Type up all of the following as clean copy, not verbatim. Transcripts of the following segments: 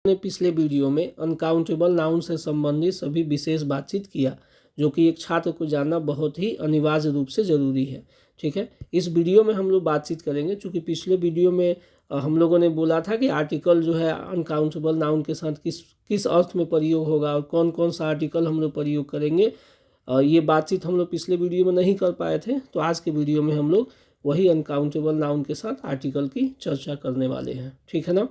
ने पिछले वीडियो में अनकाउंटेबल नाउन से संबंधित सभी विशेष बातचीत किया, जो कि एक छात्र को जानना बहुत ही अनिवार्य रूप से ज़रूरी है। ठीक है, इस वीडियो में हम लोग बातचीत करेंगे। चूँकि पिछले वीडियो में हम लोगों ने बोला था कि आर्टिकल जो है अनकाउंटेबल नाउन के साथ किस किस अर्थ में प्रयोग होगा और कौन कौन सा आर्टिकल हम लोग प्रयोग करेंगे, ये बातचीत हम लोग पिछले वीडियो में नहीं कर पाए थे। तो आज के वीडियो में हम लोग वही अनकाउंटेबल नाउन के साथ आर्टिकल की चर्चा करने वाले हैं। ठीक है ना,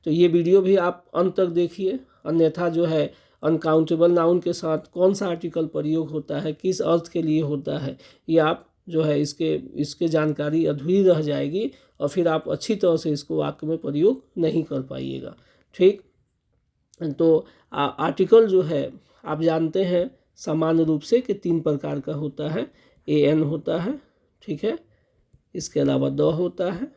तो ये वीडियो भी आप अंत तक देखिए, अन्यथा जो है अनकाउंटेबल नाउन के साथ कौन सा आर्टिकल प्रयोग होता है, किस अर्थ के लिए होता है, ये आप जो है इसके जानकारी अधूरी रह जाएगी और फिर आप अच्छी तरह से इसको वाक्य में प्रयोग नहीं कर पाइएगा। ठीक, तो आर्टिकल जो है आप जानते हैं सामान्य रूप से कि 3 प्रकार का होता है। एन होता है, ठीक है, इसके अलावा द होता है,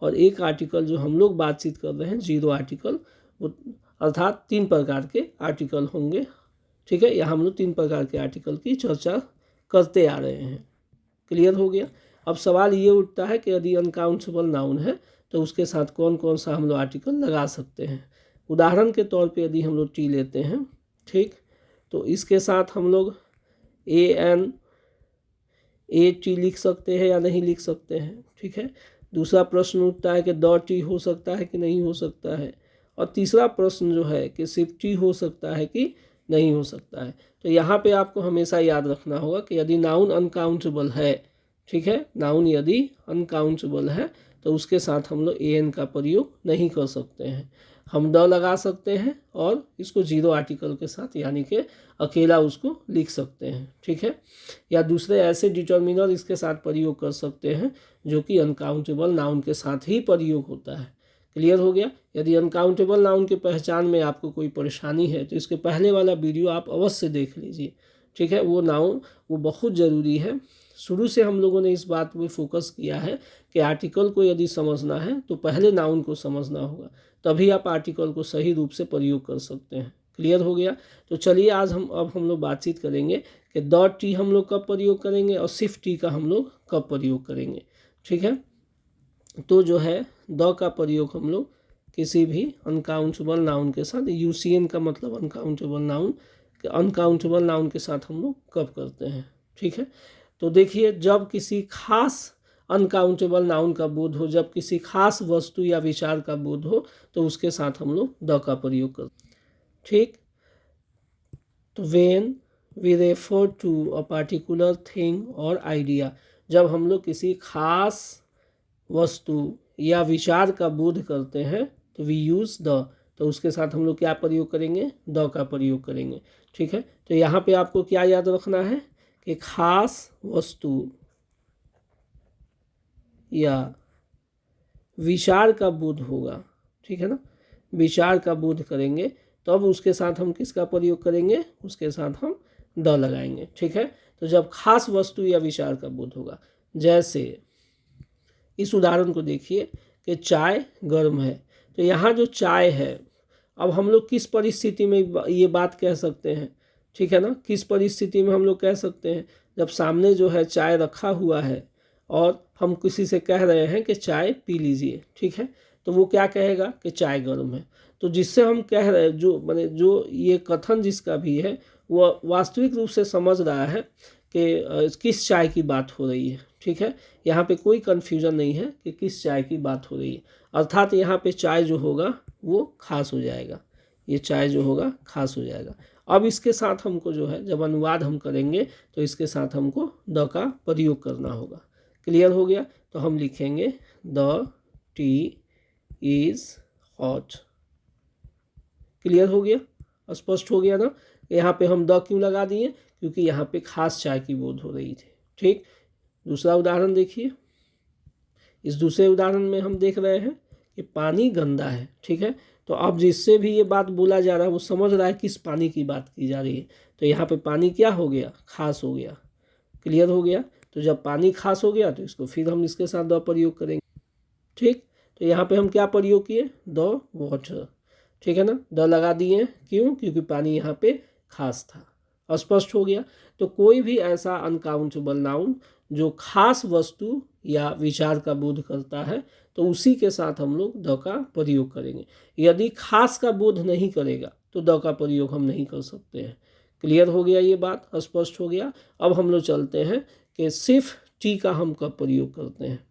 और एक आर्टिकल जो हम लोग बातचीत कर रहे हैं जीरो आर्टिकल, वो अर्थात 3 प्रकार के आर्टिकल होंगे। ठीक है, यहाँ हम लोग 3 प्रकार के आर्टिकल की चर्चा करते आ रहे हैं। क्लियर हो गया। अब सवाल ये उठता है कि यदि अनकाउंटेबल नाउन है तो उसके साथ कौन कौन सा हम लोग आर्टिकल लगा सकते हैं। उदाहरण के तौर पे यदि हम लोग टी लेते हैं, ठीक, तो इसके साथ हम लोग AN AT लिख सकते हैं या नहीं लिख सकते हैं। ठीक है, दूसरा प्रश्न उठता है कि द टी हो सकता है कि नहीं हो सकता है, और तीसरा प्रश्न जो है कि सिर्फ टी हो सकता है कि नहीं हो सकता है। तो यहाँ पे आपको हमेशा याद रखना होगा कि यदि नाउन अनकाउंटेबल है, ठीक है, नाउन यदि अनकाउंटेबल है तो उसके साथ हम लोग AN का प्रयोग नहीं कर सकते हैं। हम द लगा सकते हैं और इसको जीरो आर्टिकल के साथ यानी कि अकेला उसको लिख सकते हैं। ठीक है, या दूसरे ऐसे डिटर्मिनर इसके साथ प्रयोग कर सकते हैं जो कि अनकाउंटेबल नाउन के साथ ही प्रयोग होता है। क्लियर हो गया। यदि अनकाउंटेबल नाउन की पहचान में आपको कोई परेशानी है तो इसके पहले वाला वीडियो आप अवश्य देख लीजिए। ठीक है, वो नाउन वो बहुत ज़रूरी है। शुरू से हम लोगों ने इस बात पे फोकस किया है कि आर्टिकल को यदि समझना है तो पहले नाउन को समझना होगा, तभी आप आर्टिकल को सही रूप से प्रयोग कर सकते हैं। क्लियर हो गया। तो चलिए आज हम लोग बातचीत करेंगे कि द टी हम लोग कब प्रयोग करेंगे और सिर्फ टी का हम लोग कब प्रयोग करेंगे। ठीक है, तो जो है द का प्रयोग हम लोग किसी भी अनकाउंटेबल नाउन के साथ, UCN का मतलब अनकाउंटेबल नाउन के साथ हम लोग कब करते हैं। ठीक है, तो देखिए, जब किसी खास अनकाउंटेबल नाउन का बोध हो, जब किसी खास वस्तु या विचार का बोध हो, तो उसके साथ हम लोग द का प्रयोग करते हैं। ठीक, तो when we refer to a particular thing or idea, जब हम लोग किसी खास वस्तु या विचार का बोध करते हैं तो वी यूज़ द, तो उसके साथ हम लोग क्या प्रयोग करेंगे, द का प्रयोग करेंगे। ठीक है, तो यहाँ पे आपको क्या याद रखना है कि खास वस्तु या विचार का बोध होगा। ठीक है ना, विचार का बोध करेंगे तब तो उसके साथ हम किसका प्रयोग करेंगे, उसके साथ हम द लगाएंगे। ठीक है, तो जब खास वस्तु या विचार का बोध होगा, जैसे इस उदाहरण को देखिए कि चाय गर्म है, तो यहाँ जो चाय है, अब हम लोग किस परिस्थिति में ये बात कह सकते हैं। ठीक है ना, किस परिस्थिति में हम लोग कह सकते हैं, जब सामने जो है चाय रखा हुआ है और हम किसी से कह रहे हैं कि चाय पी लीजिए। ठीक है, तो वो क्या कहेगा कि चाय गर्म है। तो जिससे हम कह रहे हैं, जो ये कथन जिसका भी है, वो वास्तविक रूप से समझ रहा है कि किस चाय की बात हो रही है। ठीक है, यहाँ पे कोई कन्फ्यूज़न नहीं है कि किस चाय की बात हो रही है, अर्थात यहाँ पे चाय जो होगा वो खास हो जाएगा, ये चाय जो होगा खास हो जाएगा। अब इसके साथ हमको जो है जब अनुवाद हम करेंगे तो इसके साथ हमको द का प्रयोग करना होगा। क्लियर हो गया। तो हम लिखेंगे the T is hot. Clear हो गया, स्पष्ट हो गया ना। यहाँ पे हम द क्यों लगा दिए, क्योंकि यहाँ पे खास चाय की बोध हो रही थी। ठीक, दूसरा उदाहरण देखिए। इस दूसरे उदाहरण में हम देख रहे हैं कि पानी गंदा है। ठीक है, तो अब जिससे भी ये बात बोला जा रहा है वो समझ रहा है किस पानी की बात की जा रही है। तो यहाँ पे पानी क्या हो गया, खास हो गया। क्लियर हो गया। तो जब पानी खास हो गया तो इसको फिर हम इसके साथ द प्रयोग करेंगे। ठीक, तो यहाँ पे हम क्या प्रयोग किए, द वाटर। ठीक है ना, द लगा दिए, क्यों, क्योंकि पानी यहाँ पे खास था। स्पष्ट हो गया। तो कोई भी ऐसा अनकाउंटेबल नाउन जो खास वस्तु या विचार का बोध करता है तो उसी के साथ हम लोग द का प्रयोग करेंगे। यदि खास का बोध नहीं करेगा तो द का प्रयोग हम नहीं कर सकते हैं। क्लियर हो गया, ये बात स्पष्ट हो गया। अब हम लोग चलते हैं कि सिर्फ टी का हम कब प्रयोग करते हैं,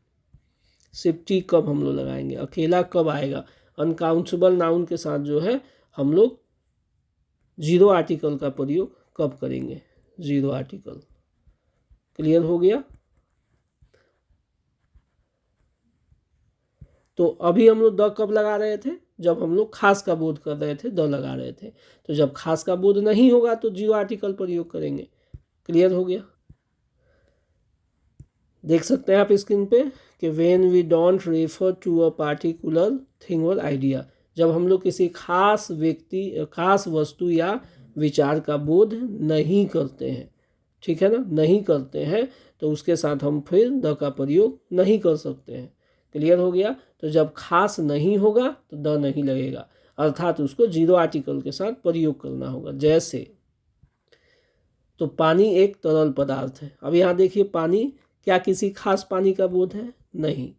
सिर्फ टी कब हम लोग लगाएंगे, अकेला कब आएगा। अनकाउंटेबल नाउन के साथ जो है हम लोग जीरो आर्टिकल का प्रयोग कब करेंगे, जीरो आर्टिकल। क्लियर हो गया। तो अभी हम लोग द कब लगा रहे थे, जब हम लोग खास का बोध कर रहे थे द लगा रहे थे। तो जब खास का बोध नहीं होगा तो जीरो आर्टिकल प्रयोग करेंगे। क्लियर हो गया। देख सकते हैं आप स्क्रीन पे कि when we don't refer to a particular thing or idea, जब हम लोग किसी खास व्यक्ति, खास वस्तु या विचार का बोध नहीं करते हैं, ठीक है ना, नहीं करते हैं, तो उसके साथ हम फिर द का प्रयोग नहीं कर सकते हैं। क्लियर हो गया। तो जब खास नहीं होगा तो द नहीं लगेगा, अर्थात उसको जीरो आर्टिकल के साथ प्रयोग करना होगा। जैसे तो पानी एक तरल पदार्थ है। अब यहाँ देखिए पानी, क्या किसी खास पानी का बोध है, नहीं,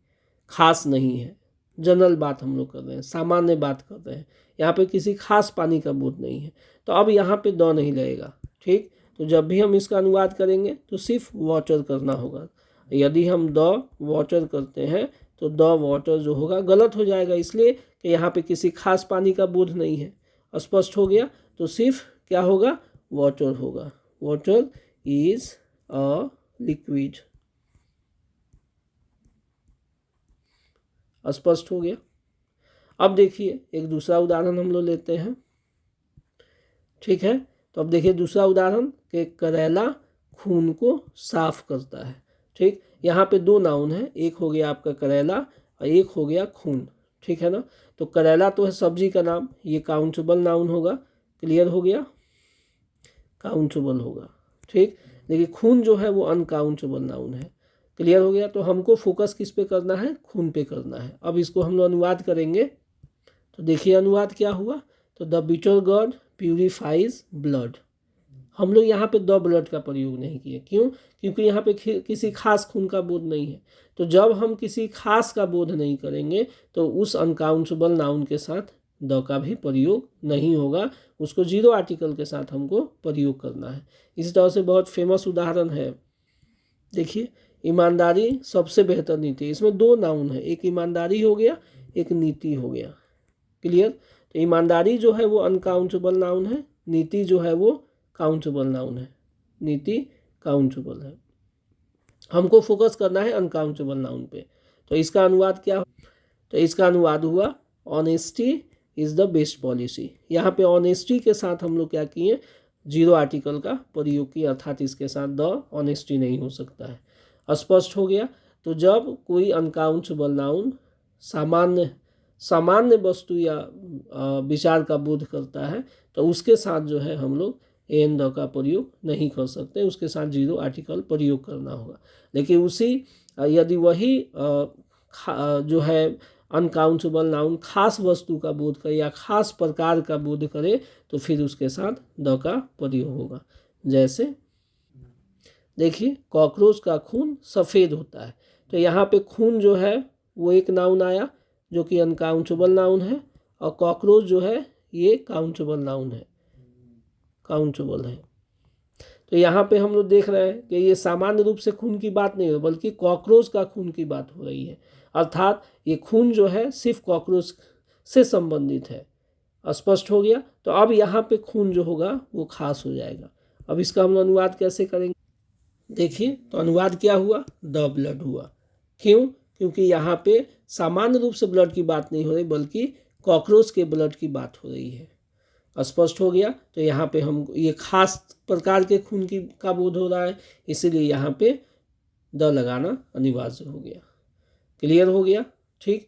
खास नहीं है। जनरल बात हम लोग कर रहे हैं, सामान्य बात कर रहे हैं, यहाँ पे किसी खास पानी का बोध नहीं है। तो अब यहाँ पे द नहीं लगेगा, ठीक। तो जब भी हम इसका अनुवाद करेंगे तो सिर्फ वाटर करना होगा। यदि हम द वाटर करते हैं तो द वाटर जो होगा गलत हो जाएगा, इसलिए कि यहाँ पे किसी खास पानी का बोध नहीं है। स्पष्ट हो गया। तो सिर्फ क्या होगा, वाटर होगा। Water is a liquid. स्पष्ट हो गया। अब देखिए एक दूसरा उदाहरण हम लोग लेते हैं, ठीक है। तो अब देखिए दूसरा उदाहरण कि करेला खून को साफ करता है, ठीक। यहाँ पे दो नाउन है, एक हो गया आपका करेला और एक हो गया खून, ठीक है ना। तो करेला तो है सब्जी का नाम, ये काउंटेबल नाउन होगा। क्लियर हो गया, काउंटेबल होगा, ठीक। लेकिन खून जो है वो अनकाउंटेबल नाउन है। क्लियर हो गया। तो हमको फोकस किस पे करना है, खून पे करना है। अब इसको हम लोग अनुवाद करेंगे। तो देखिए अनुवाद क्या हुआ। तो the bitter gourd purifies blood. हम लोग यहाँ पे द ब्लड का प्रयोग नहीं किए, क्यों, क्योंकि यहाँ पे किसी खास खून का बोध नहीं है। तो जब हम किसी खास का बोध नहीं करेंगे तो उस अनकाउंटेबल नाउन के साथ द का भी प्रयोग नहीं होगा, उसको जीरो आर्टिकल के साथ हमको प्रयोग करना है। इस तरह से बहुत फेमस उदाहरण है। देखिए ईमानदारी सबसे बेहतर नीति, इसमें दो नाउन है, एक ईमानदारी हो गया, एक नीति हो गया। क्लियर। तो ईमानदारी जो है वो अनकाउंटेबल नाउन है, नीति जो है वो काउंटेबल नाउन है, नीति काउंटेबल है। हमको फोकस करना है अनकाउंटेबल नाउन पे। तो इसका अनुवाद क्या, तो इसका अनुवाद हुआ honesty is the best policy. यहाँ पे ऑनेस्टी के साथ हम लोग क्या किए, जीरो आर्टिकल का प्रयोग किया, अर्थात इसके साथ द ऑनेस्टी नहीं हो सकता है। स्पष्ट हो गया। तो जब कोई अनकाउंटेबल नाउन सामान्य वस्तु या विचार का बोध करता है तो उसके साथ जो है हम लोग एन द का प्रयोग नहीं कर सकते, उसके साथ जीरो आर्टिकल प्रयोग करना होगा। लेकिन उसी यदि वही जो है अनकाउंटेबल नाउन खास वस्तु का बोध करे या खास प्रकार का बोध करे तो फिर उसके साथ द का प्रयोग होगा। जैसे देखिए कॉकरोच का खून सफ़ेद होता है। तो यहाँ पे खून जो है वो एक नाउन आया जो कि अनकाउंटेबल नाउन है, और कॉकरोच जो है ये काउंटेबल नाउन है, काउंटेबल है। तो यहाँ पे हम लोग देख रहे हैं कि ये सामान्य रूप से खून की बात नहीं हो बल्कि कॉकरोच का खून की बात हो रही है, अर्थात ये खून जो है सिर्फ कॉकरोच से संबंधित है। स्पष्ट हो गया। तो अब यहाँ पे खून जो होगा वो खास हो जाएगा। अब इसका हम अनुवाद कैसे करेंगे, देखिए तो अनुवाद क्या हुआ, द ब्लड हुआ। क्यों, क्योंकि यहाँ पे सामान्य रूप से ब्लड की बात नहीं हो रही बल्कि कॉकरोच के ब्लड की बात हो रही है। स्पष्ट हो गया। तो यहाँ पे हम ये खास प्रकार के खून की का बोध हो रहा है, इसीलिए यहाँ पे द लगाना अनिवार्य हो गया। क्लियर हो गया, ठीक।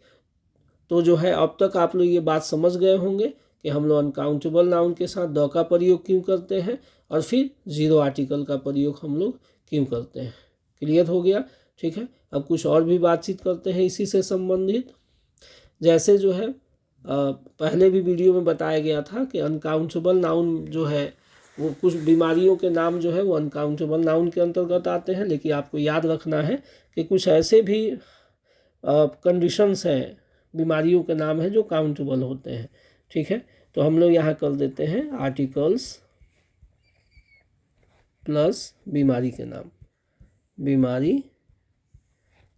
तो जो है अब तक आप लोग ये बात समझ गए होंगे कि हम लोग अनकाउंटेबल नाउन के साथ द का प्रयोग क्यों करते हैं और फिर जीरो आर्टिकल का प्रयोग हम लोग क्यों करते हैं। क्लियर हो गया, ठीक है। अब कुछ और भी बातचीत करते हैं इसी से संबंधित। जैसे जो है पहले भी वीडियो में बताया गया था कि अनकाउंटेबल नाउन जो है वो कुछ बीमारियों के नाम जो है वो अनकाउंटेबल नाउन के अंतर्गत आते हैं, लेकिन आपको याद रखना है कि कुछ ऐसे भी कंडीशंस हैं, बीमारियों के नाम हैं जो काउंटेबल होते हैं। ठीक है, तो हम लोग यहाँ कर देते हैं आर्टिकल्स प्लस बीमारी के नाम, बीमारी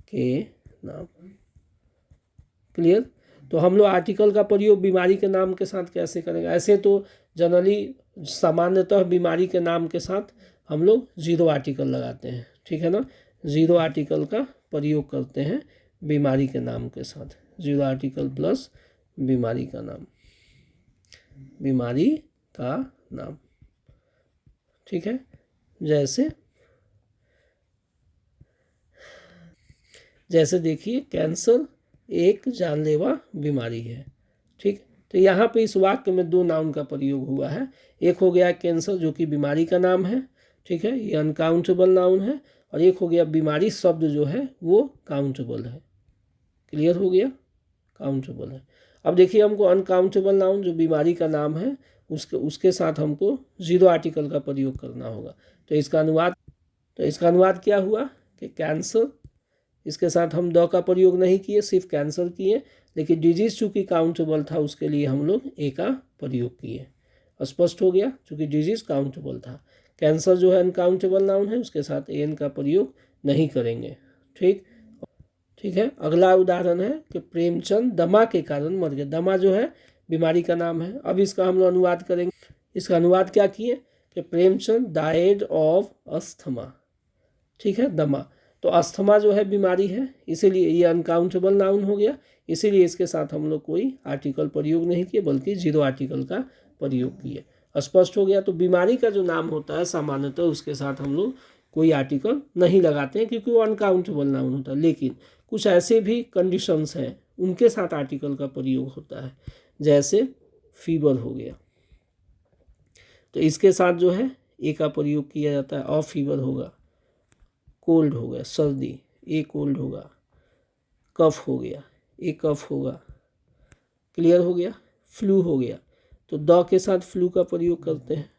के नाम। क्लियर। तो हम लोग आर्टिकल का प्रयोग बीमारी के नाम के साथ कैसे करेंगे? ऐसे तो जनरली सामान्यतः बीमारी के नाम के साथ हम लोग जीरो आर्टिकल लगाते हैं, ठीक है ना। जीरो आर्टिकल का प्रयोग करते हैं बीमारी के नाम के साथ, जीरो आर्टिकल प्लस बीमारी का नाम, बीमारी का नाम। ठीक है, जैसे देखिए कैंसर एक जानलेवा बीमारी है। ठीक, तो यहाँ पे इस वाक्य में दो नाउन का प्रयोग हुआ है। एक हो गया कैंसर जो कि बीमारी का नाम है, ठीक है, ये अनकाउंटेबल नाउन है, और एक हो गया बीमारी शब्द जो है वो काउंटेबल है। क्लियर हो गया, काउंटेबल है। अब देखिए हमको अनकाउंटेबल नाउन जो बीमारी का नाम है उसके साथ हमको जीरो आर्टिकल का प्रयोग करना होगा। तो इसका अनुवाद क्या हुआ कि कैंसर, इसके साथ हम द का प्रयोग नहीं किए, सिर्फ कैंसर किए, लेकिन डिजीज चूँकि काउंटेबल था उसके लिए हम लोग ए का प्रयोग किए। स्पष्ट हो गया, चूँकि डिजीज काउंटेबल था। कैंसर जो है अनकाउंटेबल नाउन है, उसके साथ एन का प्रयोग नहीं करेंगे। ठीक है। अगला उदाहरण है कि प्रेमचंद दमा के कारण मर गए। दमा जो है बीमारी का नाम है। अब इसका हम लोग अनुवाद करेंगे। इसका अनुवाद क्या किए कि प्रेमचंद डाइड ऑफ अस्थमा। ठीक है, दमा, तो अस्थमा जो है बीमारी है, इसीलिए ये अनकाउंटेबल नाउन हो गया, इसीलिए इसके साथ हम लोग कोई आर्टिकल प्रयोग नहीं किए बल्कि जीरो आर्टिकल का प्रयोग किए। स्पष्ट हो गया। तो बीमारी का जो नाम होता है सामान्यतः उसके साथ हम लोग कोई आर्टिकल नहीं लगाते हैं क्योंकि वो अनकाउंटेबल नाउन होता है, लेकिन कुछ ऐसे भी कंडीशंस हैं उनके साथ आर्टिकल का प्रयोग होता है। जैसे फीवर हो गया, तो इसके साथ जो है ए का प्रयोग किया जाता है, और फीवर होगा। कोल्ड हो गया, सर्दी, ए कोल्ड होगा। कफ हो गया, ए कफ होगा। क्लियर हो गया। फ्लू हो गया, तो द के साथ फ्लू का प्रयोग करते हैं।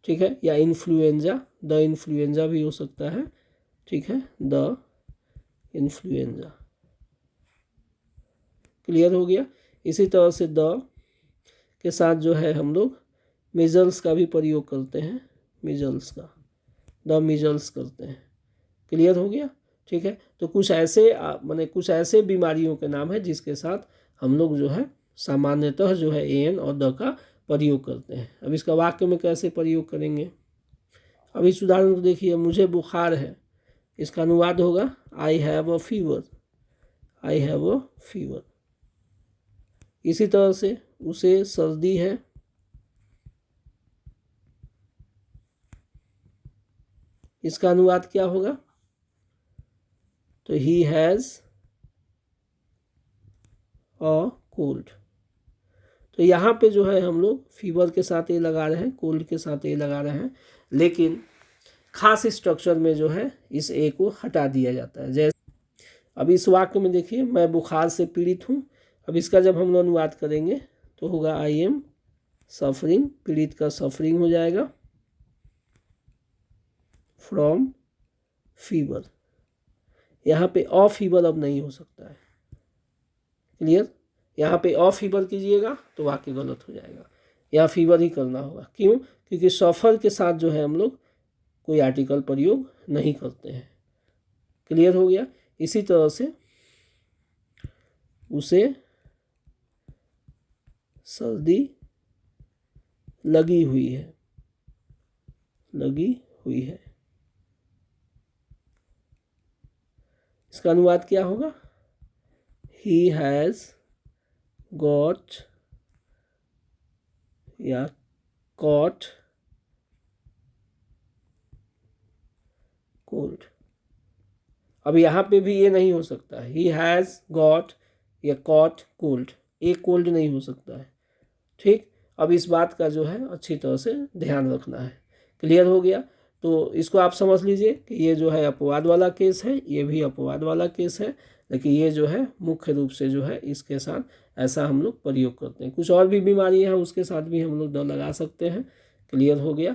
ठीक है, या इन्फ्लुएंजा, द इन्फ्लुएंजा भी हो सकता है। ठीक है, द इन्फ्लुएंजा। क्लियर हो गया। इसी तरह से द के साथ जो है हम लोग मीजल्स का भी प्रयोग करते हैं, मीजल्स का, द मीजल्स करते हैं। क्लियर हो गया। ठीक है, तो कुछ ऐसे बीमारियों के नाम है जिसके साथ हम लोग जो है सामान्यतः जो है एन और द का प्रयोग करते हैं। अब इसका वाक्य में कैसे प्रयोग करेंगे? अब इस उदाहरण को देखिए, मुझे बुखार है, इसका अनुवाद होगा I have a fever, I have a fever. इसी तरह से उसे सर्दी है, इसका अनुवाद क्या होगा? तो ही हैज़ अ कोल्ड। तो यहाँ पे जो है हम लोग फीवर के साथ ए लगा रहे हैं, कोल्ड के साथ ए लगा रहे हैं, लेकिन खास स्ट्रक्चर में जो है इस ए को हटा दिया जाता है। जैसे अब इस वाक्य में देखिए, मैं बुखार से पीड़ित हूँ। अब इसका जब हम लोग अनुवाद करेंगे तो होगा आई एम सफरिंग, पीड़ित का सफरिंग हो जाएगा, फ्रॉम फीवर। यहाँ पे ऑफ फीवर अब नहीं हो सकता है। क्लियर। यहाँ पे ऑफ फीवर कीजिएगा तो वाक्य गलत हो जाएगा, यहाँ फीवर ही करना होगा। क्यों? क्योंकि सफ़र के साथ जो है हम लोग कोई आर्टिकल प्रयोग नहीं करते हैं। क्लियर हो गया। इसी तरह से उसे सर्दी लगी हुई है, लगी हुई है, इसका अनुवाद क्या होगा? ही हैज़ गॉट या कॉट कोल्ड। अब यहाँ पे भी ये नहीं हो सकता है, ही हैज़ गॉट या कॉट कोल्ड, एक कोल्ड नहीं हो सकता है। ठीक, अब इस बात का जो है अच्छी तरह से ध्यान रखना है। क्लियर हो गया। तो इसको आप समझ लीजिए कि ये जो है अपवाद वाला केस है, ये भी अपवाद वाला केस है, लेकिन ये जो है मुख्य रूप से जो है इसके साथ ऐसा हम लोग प्रयोग करते हैं। कुछ और भी बीमारियां हैं उसके साथ भी हम लोग द लगा सकते हैं। क्लियर हो गया।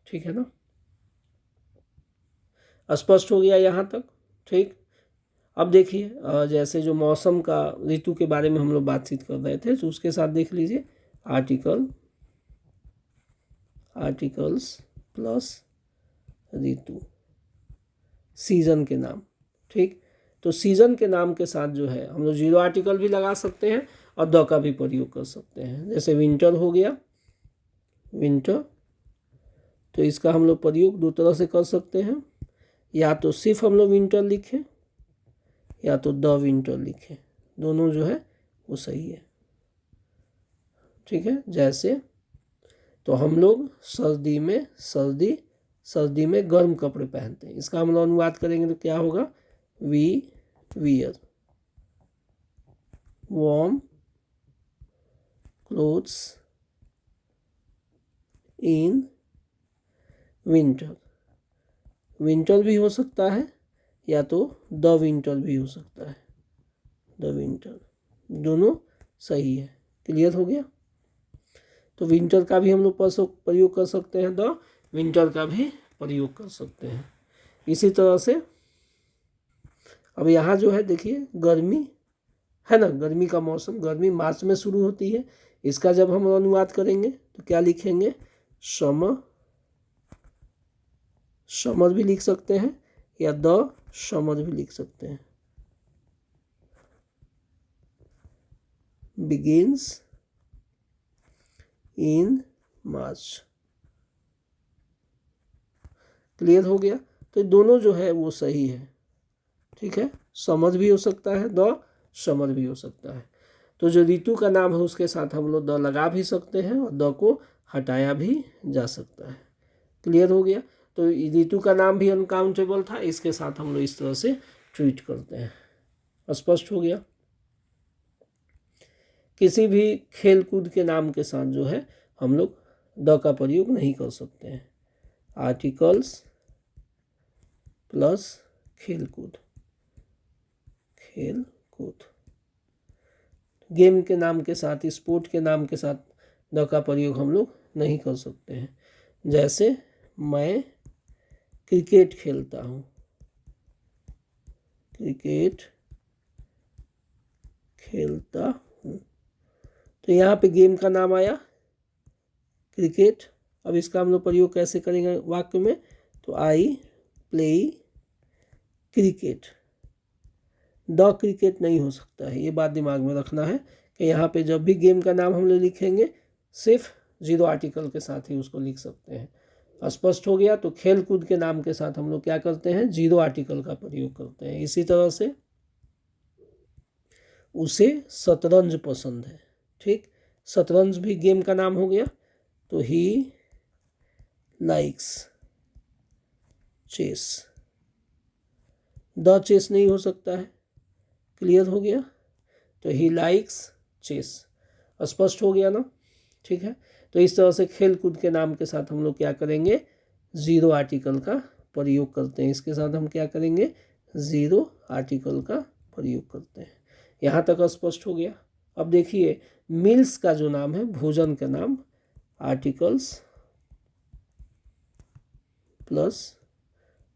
ठीक है ना, स्पष्ट हो गया यहाँ तक? ठीक, अब देखिए जैसे जो मौसम का ऋतु के बारे में हम लोग बातचीत कर रहे थे, तो उसके साथ देख लीजिए आर्टिकल्स प्लस ऋतु, सीजन के नाम। ठीक, तो सीजन के नाम के साथ जो है हम लोग जीरो आर्टिकल भी लगा सकते हैं और द का भी प्रयोग कर सकते हैं। जैसे विंटर हो गया, विंटर, तो इसका हम लोग प्रयोग दो तरह से कर सकते हैं, या तो सिर्फ हम लोग विंटर लिखें या तो द विंटर लिखें, दोनों जो है वो सही है। ठीक है, जैसे तो हम लोग सर्दी में गर्म कपड़े पहनते हैं, इसका हम लोग अनुवाद करेंगे तो क्या होगा, we wear warm clothes in winter. Winter भी हो सकता है या तो द विंटर भी हो सकता है, द विंटर, दोनों सही है। क्लियर हो गया। तो विंटर का भी हम लोग प्रयोग कर सकते हैं, द विंटर का भी प्रयोग कर सकते हैं। इसी तरह से अब यहाँ जो है देखिए गर्मी है ना, गर्मी का मौसम, गर्मी मार्च में शुरू होती है, इसका जब हम अनुवाद करेंगे तो क्या लिखेंगे, समर भी लिख सकते हैं या द समर भी लिख सकते हैं। Begins in March. क्लियर हो गया। तो दोनों जो है वो सही है। ठीक है, समर भी हो सकता है, द समर भी हो सकता है। तो जो ऋतु का नाम है उसके साथ हम लोग द लगा भी सकते हैं और द को हटाया भी जा सकता है। क्लियर हो गया। तो ऋतु का नाम भी अनकाउंटेबल था, इसके साथ हम लोग इस तरह से ट्रीट करते हैं। स्पष्ट हो गया। किसी भी खेल कूद के नाम के साथ जो है हम लोग द का प्रयोग नहीं कर सकते हैं। आर्टिकल्स प्लस खेल कूद, गेम के नाम के साथ, स्पोर्ट के नाम के साथ द का प्रयोग हम लोग नहीं कर सकते हैं। जैसे मैं क्रिकेट खेलता हूँ, क्रिकेट खेलता हूँ, तो यहाँ पे गेम का नाम आया क्रिकेट। अब इसका हम लोग प्रयोग कैसे करेंगे वाक्य में, तो I play cricket, the cricket नहीं हो सकता है। ये बात दिमाग में रखना है कि यहाँ पे जब भी गेम का नाम हम लोग लिखेंगे सिर्फ जीरो आर्टिकल के साथ ही उसको लिख सकते हैं। स्पष्ट हो गया। तो खेल कूद के नाम के साथ हम लोग क्या करते हैं, जीरो आर्टिकल का प्रयोग करते हैं। इसी तरह से उसे शतरंज पसंद है। ठीक, शतरंज भी गेम का नाम हो गया, तो he likes chess, the chess नहीं हो सकता है। क्लियर हो गया। तो ही लाइक्स चेस। स्पष्ट हो गया ना। ठीक है, तो इस तरह से खेल कूद के नाम के साथ हम लोग क्या करेंगे, जीरो आर्टिकल का प्रयोग करते हैं। इसके साथ हम क्या करेंगे, जीरो आर्टिकल का प्रयोग करते हैं। यहाँ तक स्पष्ट हो गया। अब देखिए मील्स का जो नाम है, भोजन का नाम, आर्टिकल्स प्लस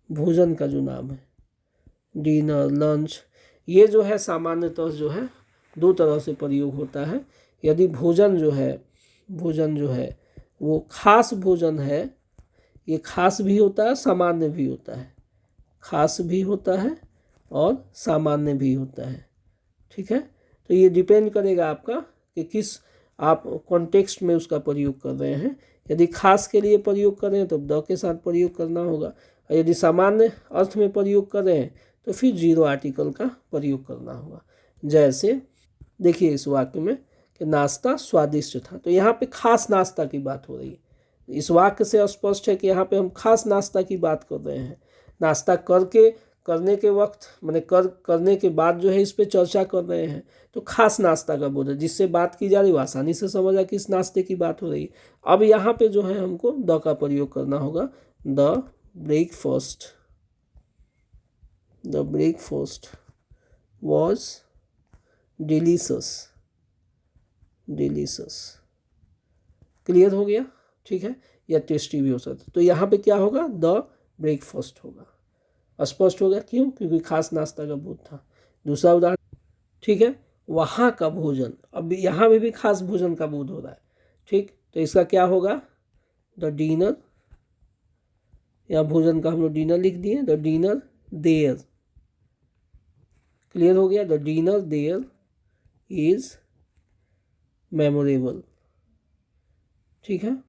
भोजन का जो नाम है, डिनर, लंच, ये जो है सामान्यतः जो है दो तरह से प्रयोग होता है। यदि भोजन जो है वो खास भोजन है, ये खास भी होता है सामान्य भी होता है, खास भी होता है और सामान्य भी होता है। ठीक है, तो ये डिपेंड करेगा आपका कि किस आप कॉन्टेक्स्ट में उसका प्रयोग कर रहे हैं। यदि खास के लिए प्रयोग कर रहे हैं तो द के साथ प्रयोग करना होगा, और यदि सामान्य अर्थ में प्रयोग कर रहे हैं तो फिर जीरो आर्टिकल का प्रयोग करना होगा। जैसे देखिए इस वाक्य में कि नाश्ता स्वादिष्ट था, तो यहाँ पे खास नाश्ता की बात हो रही है। इस वाक्य से स्पष्ट है कि यहाँ पे हम खास नाश्ता की बात कर रहे हैं। नाश्ता करने के वक्त मैंने करने के बाद जो है इस पे चर्चा कर रहे हैं, तो खास नाश्ता का बोल है, जिससे बात की जा रही है आसानी से समझा कि इस नाश्ते की बात हो रही है। अब यहाँ पे जो है हमको द का प्रयोग करना होगा। The breakfast was delicious. Clear हो गया। ठीक है, या टेस्टी भी हो सकता है। तो यहाँ पे क्या होगा, द ब्रेकफास्ट होगा। स्पष्ट हो गया, क्यों? क्योंकि खास नाश्ता का बोध था। दूसरा उदाहरण, ठीक है, वहाँ का भोजन, अब यहाँ में भी खास भोजन का बोध हो रहा है, ठीक, तो इसका क्या होगा? द डिनर, या भोजन का हम लोग डिनर लिख दिए, द डिनर देयर। क्लियर हो गया? The dinner there is memorable, ठीक है।